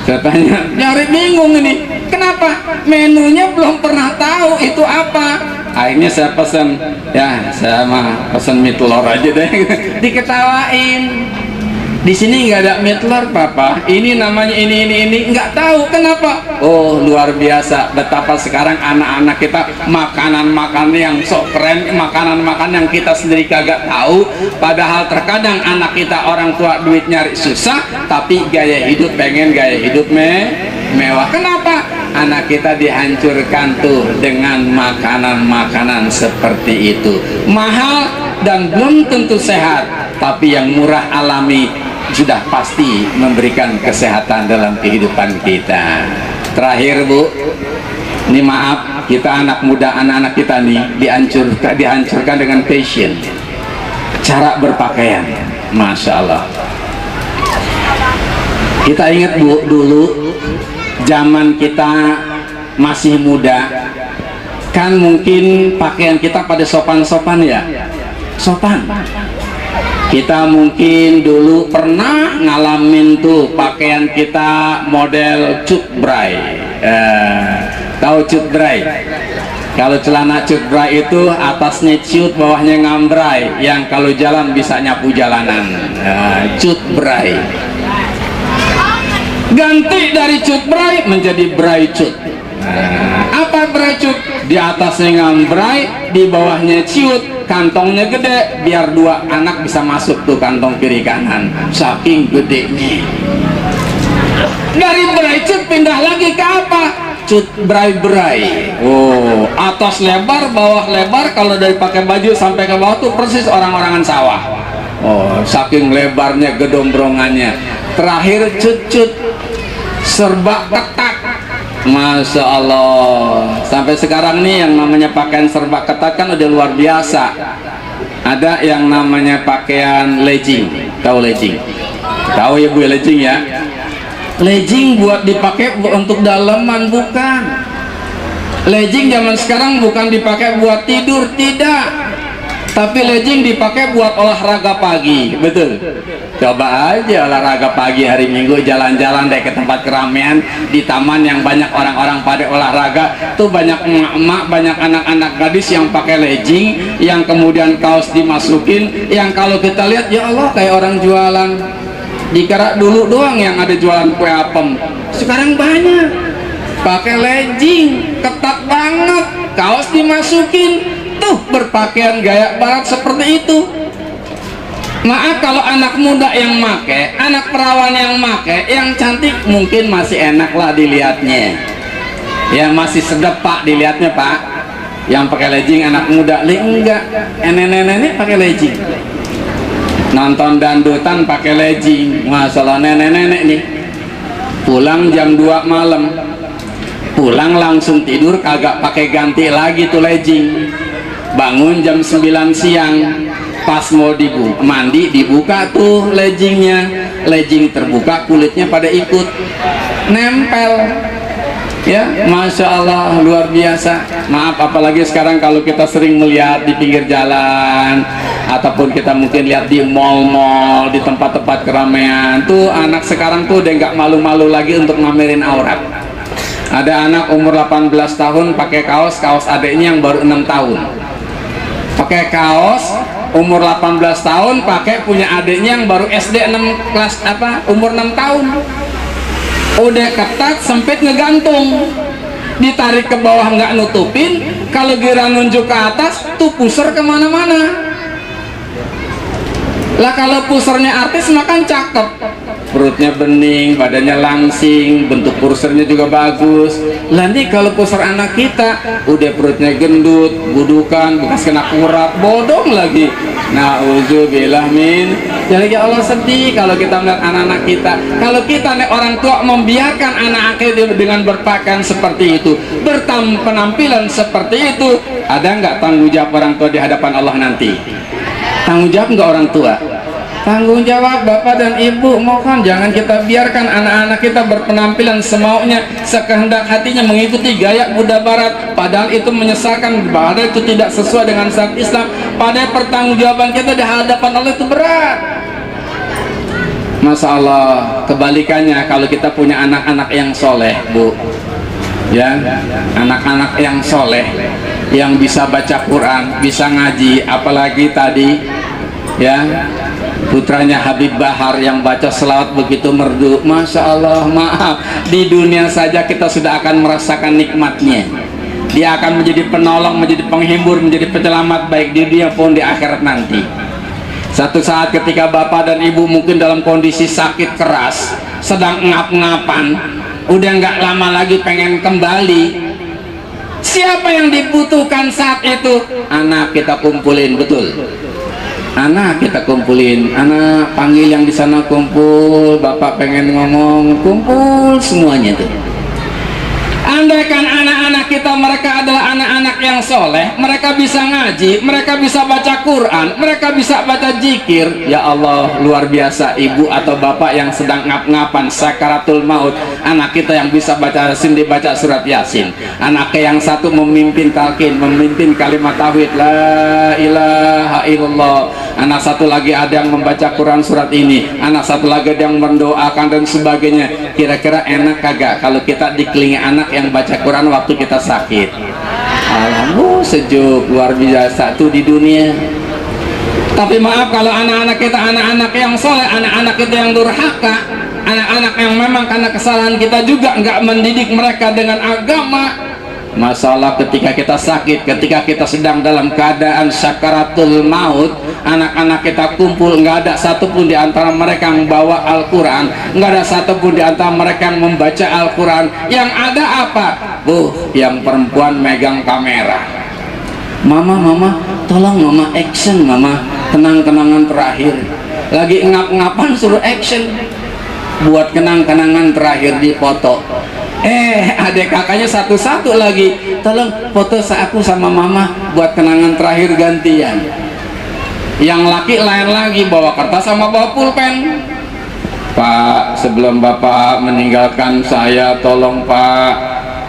Saya tanya, nyari bingung ini. Kenapa? Menunya belum pernah tahu itu apa. Akhirnya saya pesan, ya saya mah pesan mie telur aja deh. Diketawain. Di sini nggak ada mie telur, papa. Ini namanya ini nggak tahu kenapa. Oh, luar biasa betapa sekarang anak-anak kita makanan yang sok keren, makanan yang kita sendiri kagak tahu. Padahal terkadang anak kita orang tua duit nyari susah, tapi gaya hidup pengen gaya hidup mewah. Kenapa? Anak kita dihancurkan tuh dengan makanan-makanan seperti itu. Mahal dan belum tentu sehat, tapi yang murah alami sudah pasti memberikan kesehatan dalam kehidupan kita. Terakhir Bu, ini maaf, kita anak muda, anak-anak kita nih dihancurkan dengan fashion, cara berpakaian. Masya Allah. Kita ingat Bu, dulu zaman kita masih muda kan mungkin pakaian kita pada sopan-sopan ya, sopan. Kita mungkin dulu pernah ngalamin tuh pakaian kita model cutbray. Tahu cutbray? Kalau celana cutbray itu atasnya cut, bawahnya ngambray, yang kalau jalan bisa nyapu jalanan. Cutbray. Ganti dari cutbray menjadi bray cut. Apa bray cut? Di atasnya ngambray, di bawahnya ciut, kantongnya gede biar dua anak bisa masuk tuh kantong kiri kanan, saking gedenya. Dari bray cut pindah lagi ke apa? Cut bray-bray. Oh, atas lebar, bawah lebar. Kalau dari pakai baju sampai ke bawah tuh persis orang-orangan sawah. Oh, saking lebarnya gedombrongannya. Terakhir cut-cut serba ketat. Masya Allah. Sampai sekarang nih yang namanya pakaian serba ketat kan udah luar biasa. Ada yang namanya pakaian legging. Tahu legging? Tahu ya Bu legging ya? Legging buat dipakai untuk daleman, bukan. Legging zaman sekarang bukan dipakai buat tidur, tidak. Tapi legging dipakai buat olahraga pagi, betul. Coba aja olahraga pagi hari Minggu, jalan-jalan deh ke tempat keramaian di taman yang banyak orang-orang pada olahraga. Tuh banyak emak-emak, banyak anak-anak gadis yang pakai legging, yang kemudian kaos dimasukin, yang kalau kita lihat ya Allah kayak orang jualan. Dikira dulu doang yang ada jualan kue apem, sekarang banyak pakai legging, ketat banget, kaos dimasukin, tuh berpakaian gaya barat seperti itu. Maaf kalau anak muda yang make, anak perawan yang make, yang cantik mungkin masih enak lah dilihatnya, ya masih sedap Pak dilihatnya Pak. Yang pakai legging anak muda, enggak, nenek-nenek pakai legging. Nonton dandutan pakai legging. Masalah nenek-nenek nih pulang jam 2 malam, pulang langsung tidur, kagak pakai ganti lagi tuh legging. Bangun jam 9 siang, pas mau mandi dibuka tuh leggingnya. Legging terbuka, kulitnya pada ikut nempel. Ya, Masya Allah, luar biasa. Maaf, apalagi sekarang kalau kita sering melihat di pinggir jalan, ataupun kita mungkin lihat di mall-mall, di tempat-tempat keramaian, tuh anak sekarang tuh udah nggak malu-malu lagi untuk ngamerin aurat. Ada anak umur 18 tahun pakai kaos adiknya yang baru 6 tahun. Pakai kaos umur 18 tahun, pakai punya adiknya yang baru SD 6 kelas umur 6 tahun. Udah ketat, sempit, ngegantung, ditarik ke bawah nggak nutupin. Kalau gira nunjuk ke atas tuh puser kemana-mana. Lah kalau pusernya artis makan cakep, perutnya bening, badannya langsing, bentuk pusernya juga bagus. Lah nih kalau puser anak kita udah perutnya gendut, gudukan, bekas kena kurap, bodong lagi. Nauzubillah min. Jadi ya Allah sedih kalau kita melihat anak-anak kita. Kalau kita nih orang tua membiarkan anak kita dengan berpakaian seperti itu, penampilan seperti itu, ada nggak tanggung jawab orang tua di hadapan Allah nanti? Tanggung jawab nggak orang tua? Tanggung jawab Bapak dan Ibu. Mohon jangan kita biarkan anak-anak kita berpenampilan semaunya, sekehendak hatinya, mengikuti gaya Buddha Barat, padahal itu menyesalkan, padahal itu tidak sesuai dengan syariat Islam. Padahal pertanggungjawaban kita di hadapan Allah itu berat. Masya Allah, kebalikannya kalau kita punya anak-anak yang soleh, Bu, ya, anak-anak yang soleh, yang bisa baca Quran, bisa ngaji, apalagi tadi, ya, putranya Habib Bahar yang baca selawat begitu merdu. Masya Allah, maaf, di dunia saja kita sudah akan merasakan nikmatnya. Dia akan menjadi penolong, menjadi penghibur, menjadi penyelamat baik di dunia pun di akhirat nanti. Satu saat ketika bapak dan ibu mungkin dalam kondisi sakit keras, sedang ngap-ngapan, udah nggak lama lagi pengen kembali, siapa yang dibutuhkan saat itu? Anak kita kumpulin, betul. Anak kita kumpulin, anak panggil yang di sana kumpul, bapak pengen ngomong, kumpul semuanya tuh. Andaikan anak-anak kita mereka adalah anak-anak yang soleh, mereka bisa ngaji, mereka bisa baca Quran, mereka bisa baca zikir. Ya Allah, luar biasa. Ibu atau bapak yang sedang ngap-ngapan sakaratul maut, anak kita yang bisa baca Yasin, dibaca surat Yasin. Anaknya yang satu memimpin talqin, memimpin kalimat tauhid la ilaha illallah. anak satu lagi ada yang membaca Quran surat ini, anak satu lagi ada yang mendoakan dan sebagainya. Kira-kira enak kagak kalau kita dikelilingi anak yang baca Quran waktu kita sakit? Alhamdulillah, sejuk luar biasa tuh di dunia. Tapi maaf kalau anak-anak kita anak-anak yang soleh, anak-anak kita yang durhaka, anak-anak yang memang karena kesalahan kita juga nggak mendidik mereka dengan agama. Masalah ketika kita sakit, ketika kita sedang dalam keadaan sakaratul maut, anak-anak kita kumpul, nggak ada satupun di antara mereka yang membawa Al-Quran, nggak ada satupun di antara mereka yang membaca Al-Quran. Yang ada apa? Yang perempuan megang kamera. Mama, tolong mama action, mama kenang-kenangan terakhir. Lagi ngap-ngapan suruh action, buat kenang-kenangan terakhir di foto. Adik kakaknya satu-satu lagi, tolong foto aku sama mama buat kenangan terakhir gantian. Yang laki lain lagi bawa kertas sama bawa pulpen. Pak, sebelum bapak meninggalkan saya, tolong pak,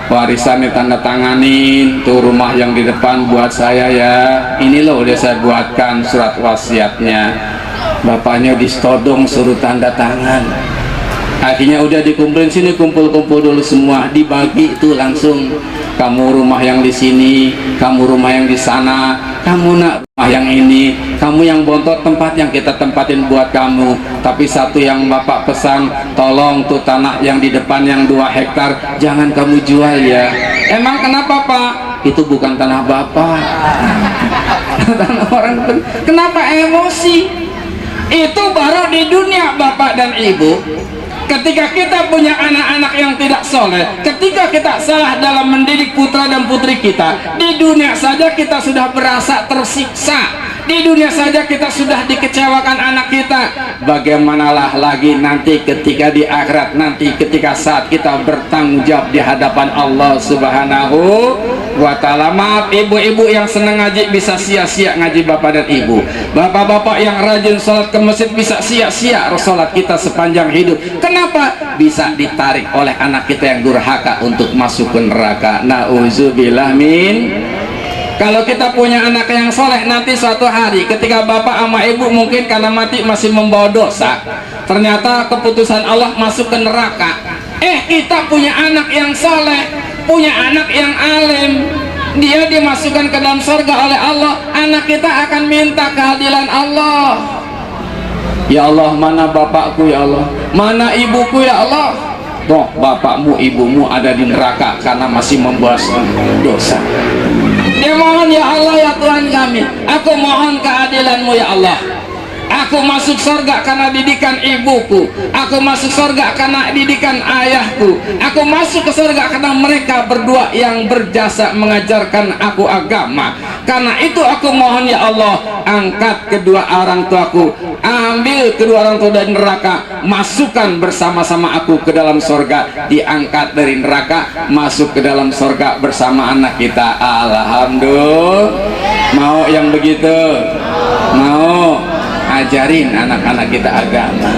warisan ditandatanganin tuh rumah yang di depan buat saya ya. Ini loh udah saya buatkan surat wasiatnya. Bapaknya distodong suruh tanda tangan. Akhirnya udah dikumpulin, sini kumpul-kumpul dulu semua, dibagi itu langsung. Kamu rumah yang di sini, kamu rumah yang di sana, kamu nak rumah yang ini, kamu yang bontot tempat yang kita tempatin buat kamu. Tapi satu yang bapak pesan, tolong tuh tanah yang di depan yang 2 hektar jangan kamu jual ya. Emang kenapa pak? Itu bukan tanah bapak. Tanah orang. Kenapa emosi? Itu baru di dunia bapak dan ibu. Ketika kita punya anak-anak yang tidak soleh, ketika kita salah dalam mendidik putra dan putri kita, di dunia saja kita sudah berasa tersiksa, di dunia saja kita sudah dikecewakan anak kita, bagaimanalah lagi nanti ketika di akhirat, nanti ketika saat kita bertanggung jawab di hadapan Allah Subhanahu wa ta'ala. Maaf ibu-ibu yang senang ngaji bisa sia-sia ngaji bapak dan ibu, bapak-bapak yang rajin sholat ke masjid bisa sia-sia sholat kita sepanjang hidup. Kenapa? Bisa ditarik oleh anak kita yang durhaka untuk masuk ke neraka. Nauzubillah min. Kalau kita punya anak yang soleh, nanti suatu hari ketika bapak sama ibu mungkin karena mati masih membawa dosa, ternyata keputusan Allah masuk ke neraka. Kita punya anak yang soleh, punya anak yang alim, dia dimasukkan ke dalam surga oleh Allah. Anak kita akan minta keadilan Allah. Ya Allah, mana bapakku ya Allah, mana ibuku ya Allah. Toh bapakmu ibumu ada di neraka karena masih membawa dosa. Dia mohon, ya Allah ya Tuhan kami, aku mohon keadilanmu ya Allah. Aku masuk surga karena didikan ibuku, aku masuk surga karena didikan ayahku, aku masuk ke surga karena mereka berdua yang berjasa mengajarkan aku agama. Karena itu aku mohon ya Allah, angkat kedua orang tuaku, ambil kedua orang tua dari neraka, masukkan bersama-sama aku ke dalam surga. Diangkat dari neraka, masuk ke dalam surga bersama anak kita. Alhamdulillah. Mau yang begitu? Mau? Ajarin anak-anak kita agama.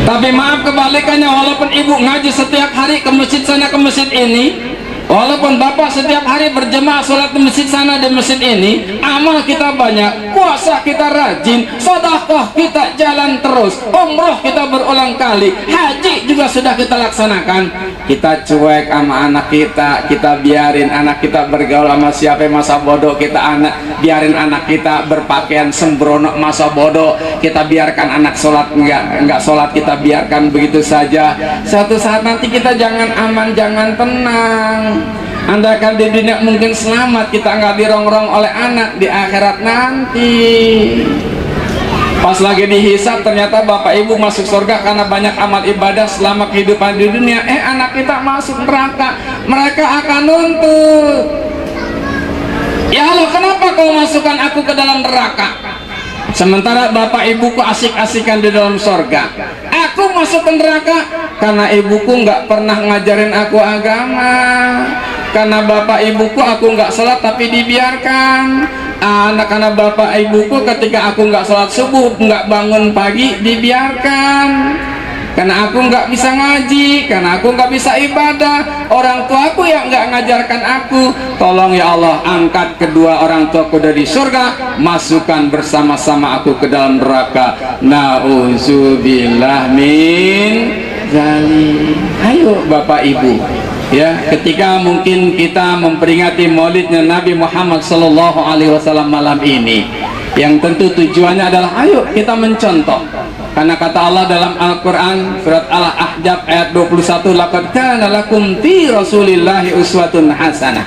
Tapi maaf kebalikannya, walaupun ibu ngaji setiap hari ke masjid sana ke masjid ini, walaupun bapak setiap hari berjemaah sholat di masjid sana di masjid ini, amal kita banyak, puasa kita rajin, sedekah kita jalan terus, umroh kita berulang kali, haji juga sudah kita laksanakan, kita cuek sama anak kita biarin anak kita bergaul sama siapa masa bodoh, kita biarin anak kita berpakaian sembrono masa bodoh, kita biarkan anak sholat enggak sholat, kita biarkan begitu saja. Suatu saat nanti kita jangan aman, jangan tenang. Andaikan di dunia mungkin selamat, kita nggak dirongrong oleh anak di akhirat nanti. Pas lagi dihisab ternyata bapak ibu masuk surga karena banyak amal ibadah selama kehidupan di dunia. Anak kita masuk neraka, mereka akan nuntut. Ya Allah, kenapa kau masukkan aku ke dalam neraka? Sementara bapak ibuku asik-asikan di dalam surga. Aku masuk ke neraka karena ibuku nggak pernah ngajarin aku agama. Karena bapak ibuku aku nggak sholat tapi dibiarkan. Anak-anak bapak ibuku ketika aku nggak sholat subuh, nggak bangun pagi, dibiarkan. karena aku nggak bisa ngaji, karena aku nggak bisa ibadah, orang tuaku yang nggak ngajarkan aku. Tolong ya Allah, angkat kedua orang tuaku dari surga, masukkan bersama-sama aku ke dalam neraka. Nauzubillah min zalim. Ayo Bapak Ibu, ya, ketika mungkin kita memperingati maulidnya Nabi Muhammad SAW malam ini, yang tentu tujuannya adalah ayo kita mencontoh. Karena kata Allah dalam Al-Quran surat Al-Ahzab ayat 21, laqad kana lakum fi rasulillahi uswatun hasanah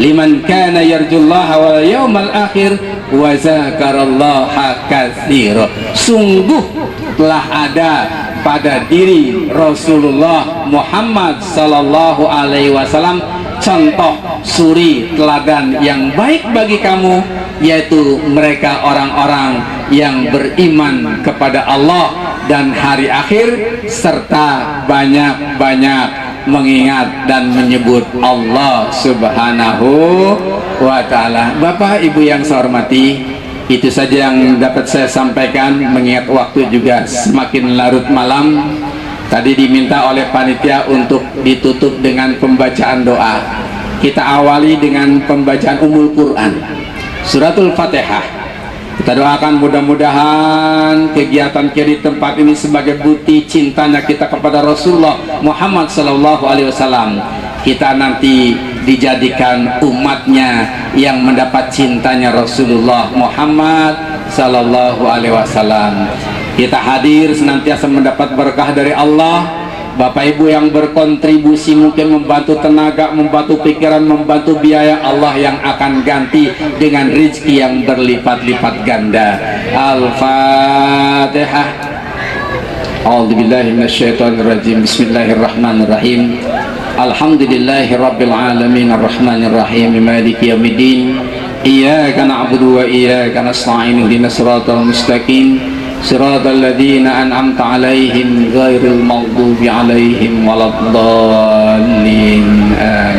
liman kana yarjullaha wal yawmal akhir wa zakarallaha katsira. Sungguh telah ada pada diri Rasulullah Muhammad sallallahu alaihi wasallam contoh suri teladan yang baik bagi kamu, yaitu mereka orang-orang yang beriman kepada Allah dan hari akhir serta banyak-banyak mengingat dan menyebut Allah Subhanahu wa ta'ala. Bapak Ibu yang saya hormati, itu saja yang dapat saya sampaikan, mengingat waktu juga semakin larut malam. Tadi diminta oleh panitia untuk ditutup dengan pembacaan doa. Kita awali dengan pembacaan Ummul Quran, Suratul Fatihah. Kita doakan mudah-mudahan kegiatan kita di tempat ini sebagai bukti cintanya kita kepada Rasulullah Muhammad SAW. Kita nanti dijadikan umatnya yang mendapat cintanya Rasulullah Muhammad SAW. Kita hadir senantiasa mendapat berkah dari Allah. Bapak Ibu yang berkontribusi mungkin membantu tenaga, membantu pikiran, membantu biaya, Allah yang akan ganti dengan rezeki yang berlipat-lipat ganda. Al-Fatihah. A'udzubillahi minasyaitonirrajim. Bismillahirrahmanirrahim. Alhamdulillahirabbil alamin arrahmanir rahim maliki yaumiddin. Iyyaka na'budu wa iyyaka nasta'in ihdinas siratal mustaqim. Siratal ladzina an'amta 'alaihim ghairil maghdubi 'alaihim waladdallin. Amin.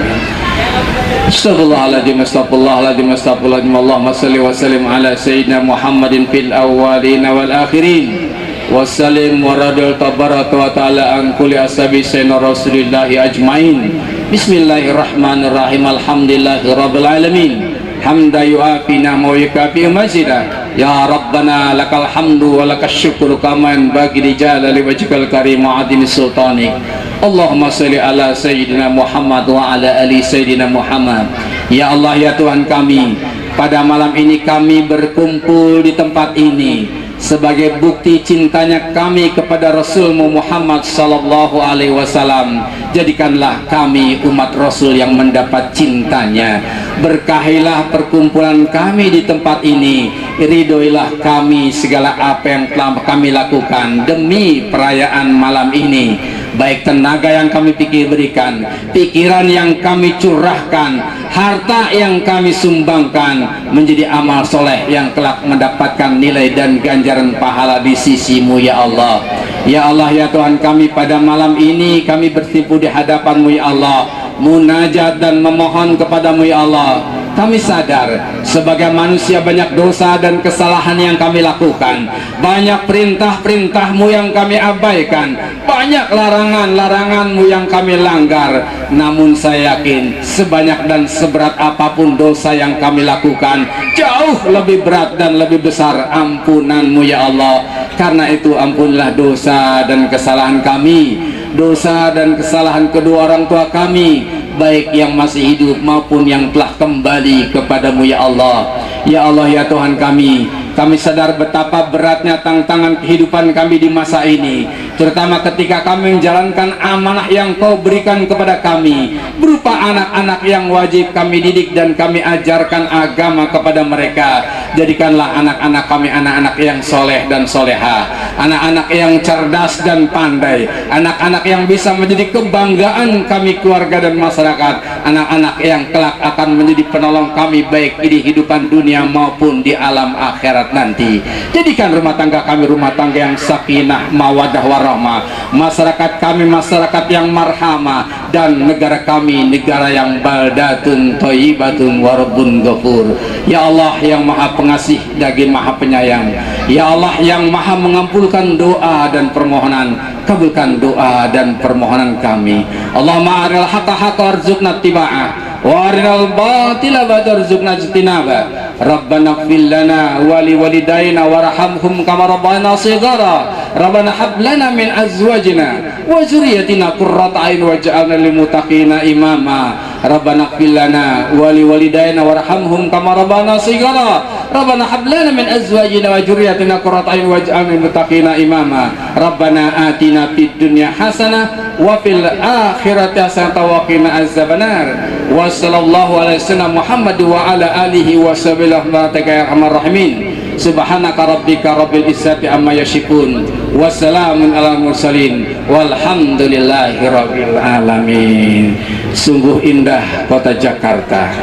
Astagfirullahaladzim, astagfirullahaladzim, astagfirullahaladzim. Allahumma salli wa sallim ala sayyidina Muhammadin fil awwalin wal akhirin wa sallim wa radil tabaraka wa ta'ala an kulli ashabi sayyidina rasulillahi ajmain. Bismillahirrahmanirrahim. Alhamdulillahi rabbil alamin. Hamda yu'afi na'ma wa yukafi mazida. Ya Rabbana lakal hamdu wa lakas syukru kaman bagi jalali wajhikal karim wa adimi sultanik. Allahumma salli ala sayyidina Muhammad wa ala ali sayyidina Muhammad. Ya Allah, ya Tuhan kami, pada malam ini kami berkumpul di tempat ini sebagai bukti cintanya kami kepada Rasulmu Muhammad sallallahu alaihi wasallam. Jadikanlah kami umat Rasul yang mendapat cintanya. Berkahilah perkumpulan kami di tempat ini. Ridhoilah kami segala apa yang telah kami lakukan demi perayaan malam ini. Baik tenaga yang kami berikan, pikiran yang kami curahkan, harta yang kami sumbangkan menjadi amal soleh yang kelak mendapatkan nilai dan ganjaran pahala di sisimu ya Allah. Ya Allah, ya Tuhan kami, pada malam ini kami bersimpu di hadapanmu ya Allah, munajat dan memohon kepadamu ya Allah. Kami sadar sebagai manusia banyak dosa dan kesalahan yang kami lakukan, banyak perintah-perintahmu yang kami abaikan, banyak larangan-laranganmu yang kami langgar. Namun saya yakin sebanyak dan seberat apapun dosa yang kami lakukan, jauh lebih berat dan lebih besar ampunanmu ya Allah. Karena itu ampunilah dosa dan kesalahan kami, dosa dan kesalahan kedua orang tua kami, baik yang masih hidup maupun yang telah kembali kepadamu ya Allah. Ya Allah, ya Tuhan kami sadar betapa beratnya tantangan kehidupan kami di masa ini, terutama ketika kami menjalankan amanah yang Kau berikan kepada kami berupa anak-anak yang wajib kami didik dan kami ajarkan agama kepada mereka. Jadikanlah anak-anak kami anak-anak yang soleh dan soleha, anak-anak yang cerdas dan pandai, anak-anak yang bisa menjadi kebanggaan kami keluarga dan masyarakat, anak-anak yang kelak akan menjadi penolong kami baik di kehidupan dunia maupun di alam akhirat nanti. Jadikan rumah tangga kami rumah tangga yang sakinah, mawaddah, warahmah rahmah, masyarakat kami masyarakat yang marhamah, dan negara kami negara yang baldatun thayyibatun wa rabbun ghafur. Ya Allah yang maha pengasih lagi maha penyayang, ya Allah yang maha mengampulkan doa dan permohonan, kabulkan doa dan permohonan kami. Allahumma aril haqqa haqqa warzuqna ittiba'ah wa arinal batila warzuqna ijtinaba. Rabbana ighfir lana wa liwalidayna warhamhum kama rabbayana shighara. Rabbana hab lana min azwajina wa dzurriyyatina qurrata a'yun waj'alna lil muttaqina imama. Rabbana ighfir lana wa liwalidayna warhamhum kama rabbayana shighara. Rabbana hab lana min azwajina wa dzurriyyatina qurrata a'yun waj'alna lil muttaqina imama. Rabbana atina fid dunya hasanah wa fil akhirati hasanah wa qina azabannar. Wa sallallahu alaihi wasallam Muhammad wa ala alihi wa sahbihi ya arhamar rahimin. Subhanaka rabbika rabbil izzati amma yasifun wa salamun alal mursalin walhamdulillahi rabbil alamin. Sungguh indah kota Jakarta.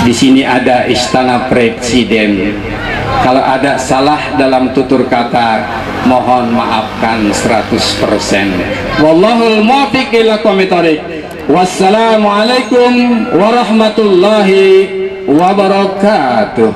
Di sini ada istana presiden. Kalau ada salah dalam tutur kata, mohon maafkan 100%. Wallahul muwaffiq ila aqwamit thoriq. Wassalamualaikum warahmatullahi wabarakatuh.